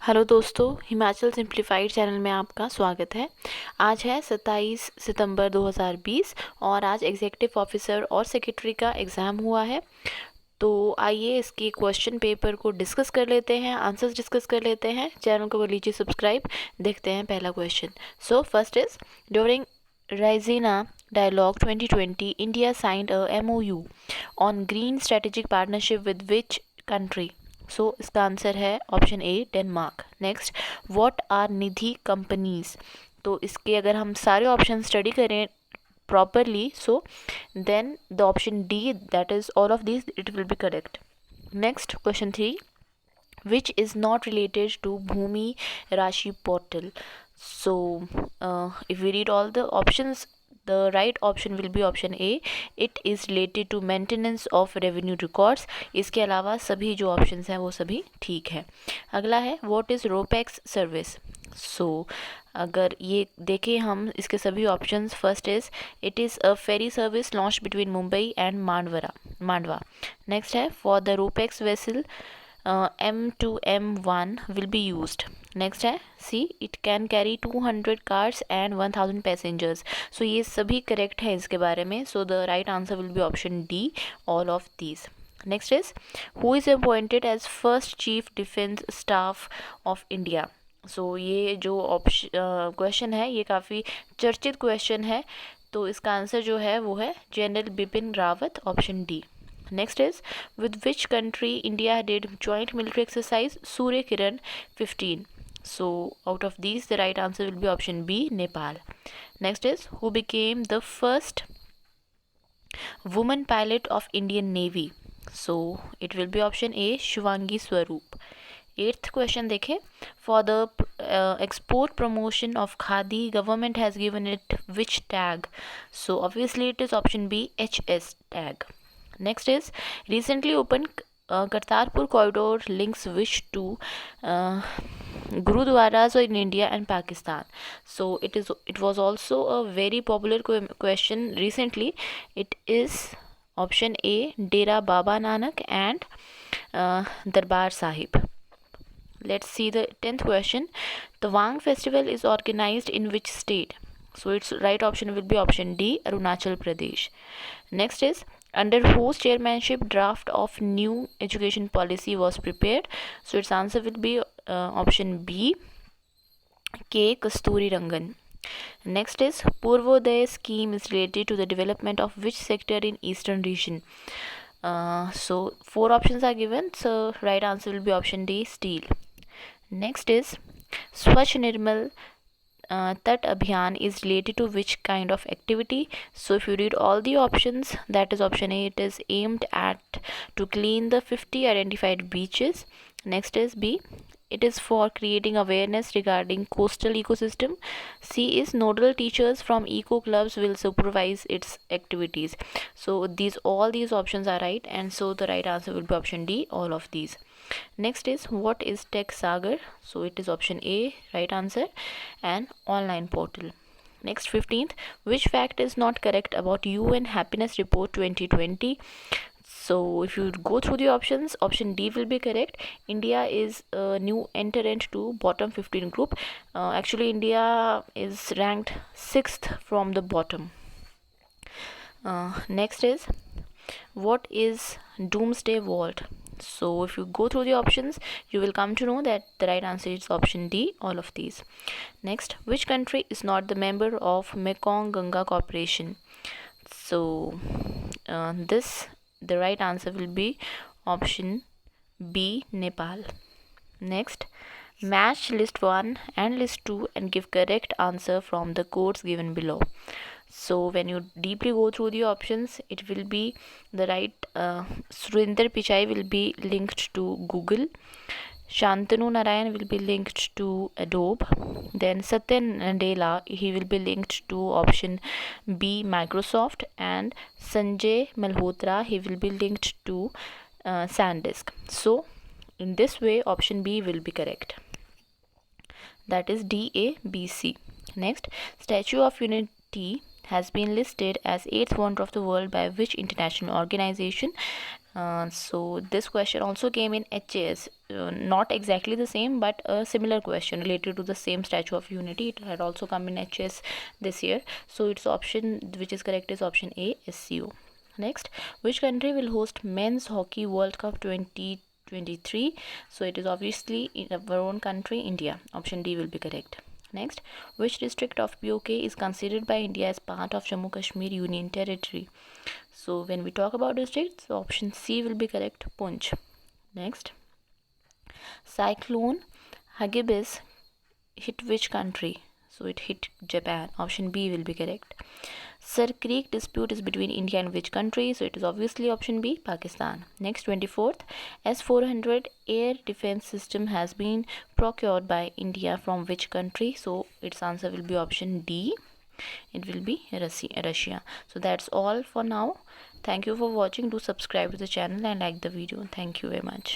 Hello दोस्तों, Himachal simplified channel में आपका स्वागत है। आज है 27 सितंबर 2020 और आज एग्जीक्यूटिव ऑफिसर और सेक्रेटरी का एग्ज़ाम हुआ है। तो आइए इसके क्वेश्चन पेपर को डिस्कस कर लेते हैं, आंसर्स डिस्कस कर लेते हैं। चैनल को कर लीजिए सब्सक्राइब। देखते हैं पहला question. So first is, during Raisina Dialogue 2020, India signed a MOU on green strategic partnership with which country? So इसका आंसर है option A, Denmark. Next, what are Nidhi companies? तो इसके अगर हम सारे ऑप्शन स्टडी करें properly, so then the option D, that is all of these, it will be correct. Next, question 3, which is not related to Bhumi Rashi portal? So if we read all the options, the right option will be option A, it is related to maintenance of revenue records. इसके अलावा सभी जो options हैं वो सभी ठीक है। अगला है, what is RoPax service? So अगर ये देखें हम इसके सभी options, first is it is a ferry service launch between Mumbai and Mandwa. Next है, for the RoPax vessel M2M1 will be used. Next है, C it can carry 200 cars and 1000 passengers. So ये सभी करेक्ट है इसके बारे में। So the right answer will be option D, all of these. Next is, who is appointed as first chief defence staff of India? So ये जो option question है ये काफ़ी चर्चित क्वेश्चन है। तो इसका आंसर जो है वो है general Bipin Rawat, option D. Next is, with which country India did joint military exercise Surya Kiran 15? So out of these, the right answer will be option B, Nepal. Next is, who became the first woman pilot of Indian Navy? So it will be option A, Shivangi Swaroop. Eighth question देखें, for the export promotion of khadi, government has given it which tag? So obviously it is option B, HS tag. Next is, recently opened Kartarpur corridor links which two Gurudwaras in India and Pakistan? So it was also a very popular question recently. It is option A, Dera Baba Nanak and Darbar Sahib. Let's see the 10th question. The Wang festival is organized in which state? So its right option will be option D, Arunachal Pradesh. Next is, under whose chairmanship draft of new education policy was prepared? So its answer will be option B, K. Kasturi Rangan. Next is, Purvodaya scheme is related to the development of which sector in eastern region? So 4 options are given, so right answer will be option D, steel. Next is, Swachh Nirmal Tat Abhiyan is related to which kind of activity? So if you read all the options, that is option A, it is aimed at to clean the 50 identified beaches. Next is B, it is for creating awareness regarding coastal ecosystem. C is nodal teachers from eco clubs will supervise its activities. So all these options are right, and so the right answer will be option D, all of these. Next is, what is Tech Sagar? So it is option A, right answer, and online portal. Next, 15th, which fact is not correct about UN Happiness Report 2020? So if you go through the options, option D will be correct. India is a new entrant to bottom 15 group. Actually, India is ranked 6th from the bottom. Next is, what is Doomsday Vault? So if you go through the options, you will come to know that the right answer is option D, all of these. Next, which country is not the member of Mekong Ganga Corporation? So the right answer will be option B, Nepal. Next, match list 1 and list 2 and give correct answer from the codes given below. So when you deeply go through the options, it will be the right. Surinder Pichai will be linked to Google. Shantanu Narayan will be linked to Adobe. Then Satya Nadella, he will be linked to option B, Microsoft. And Sanjay Malhotra, he will be linked to SanDisk. So in this way, option B will be correct. That is D, A, B, C. Next, Statue of Unity has been listed as 8th wonder of the world by which international organization? So this question also came in HAS not exactly the same, but a similar question related to the same Statue of Unity. It had also come in HS this year. So its option which is correct is option A, SCO. Next, which country will host Men's Hockey World Cup 2023? So it is obviously in our own country, India. Option D will be correct. Next, which district of POK is considered by India as part of Jammu Kashmir Union Territory? So when we talk about districts, so option C will be correct, Poonch. Next, Cyclone Hagibis hit which country? So it hit Japan. Option B will be correct. Sir Creek dispute is between India and which country? So it is obviously option B, Pakistan. Next, 24th, S-400 air defense system has been procured by India from which country? So its answer will be option D. It will be Russia. So that's all for now. Thank you for watching. Do subscribe to the channel and like the video. Thank you very much.